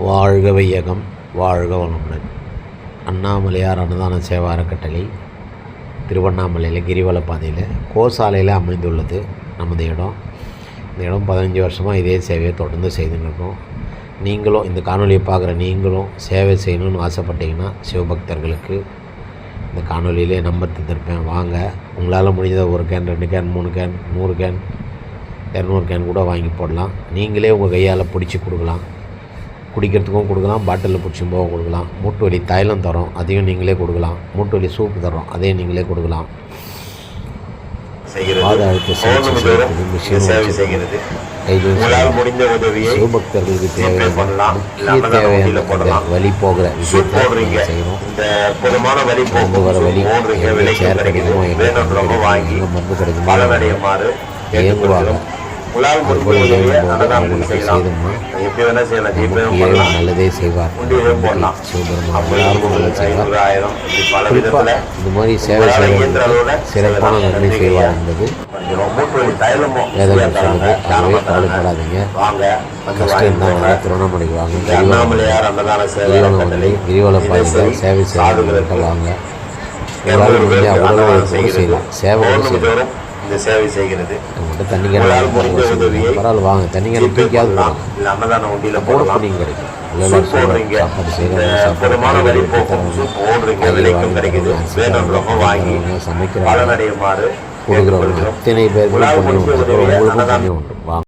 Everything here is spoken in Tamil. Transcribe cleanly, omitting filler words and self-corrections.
வாழ்க வையகம், வாழ்க வளமுடன். அண்ணாமலையார் அன்னதான சேவா அறக்கட்டளை திருவண்ணாமலையில் கிரிவல பாதையில் கோசாலையில் அமைந்துள்ளது நமது இடம். இந்த இடம் 15 வருஷமாக இதே சேவையை தொடர்ந்து செய்துன்னு இருக்கோம். நீங்களும் இந்த காணொலியை பார்க்குற நீங்களும் சேவை செய்யணும்னு ஆசைப்பட்டீங்கன்னா சிவபக்தர்களுக்கு இந்த காணொலியிலே நம்பர் தந்திருப்பேன். வாங்க, உங்களால் முடிஞ்சதை 1 can 2 can 3 can 100 can 200 can கூட வாங்கி போடலாம். நீங்களே உங்கள் கையால் பிடிச்சி கொடுக்கலாம். குடிக்கிறதுக்கும் கொடுக்கலாம், பாட்டிலில் பிடிச்சி போக கொடுக்கலாம். மூட்டு வலி தைலம் தரோம், அதையும் நீங்களே கொடுக்கலாம். மூட்டு வலி சூப்பு தரோம், அதையும் நீங்களே கொடுக்கலாம். பாத அழுத்த சிவபக்தர்களுக்கு தேவையான முக்கிய தேவையான வலி போகிற விஷயத்தை செய்கிறோம். வர வலி எங்கே சேர் கிடைக்குமோ எங்கே மருந்து கிடைக்குமோ இயங்குவாங்க. நல்லதே செய்வார். இந்த மாதிரி சேவை செய்வதற்கு சிறப்பான நன்மை செய்வார் என்பது வேதங்கள் சொல்லுது. ஆகவே கவலைப்படாதீங்க. கஷ்டம் இருந்தாங்க திருவண்ணாமலைக்கு வாங்க. கிரிவல பாதையில் சேவை செய்ய வாங்க. உங்களால் முடிஞ்ச அவ்வளோ செய்யலாம், சேவை செய்யலாம். இந்த சேவை செய்கிறது. தண்ணி பரவாயில்ல, வாங்க தண்ணி கேன் தூக்கியாவது போடலாம். நீங்கள் கிடைக்கும் சமைக்கிற கொடுக்குறவங்க அத்தனை பேர் உங்களுக்கும் பண்ணி உண்டு. வாங்க.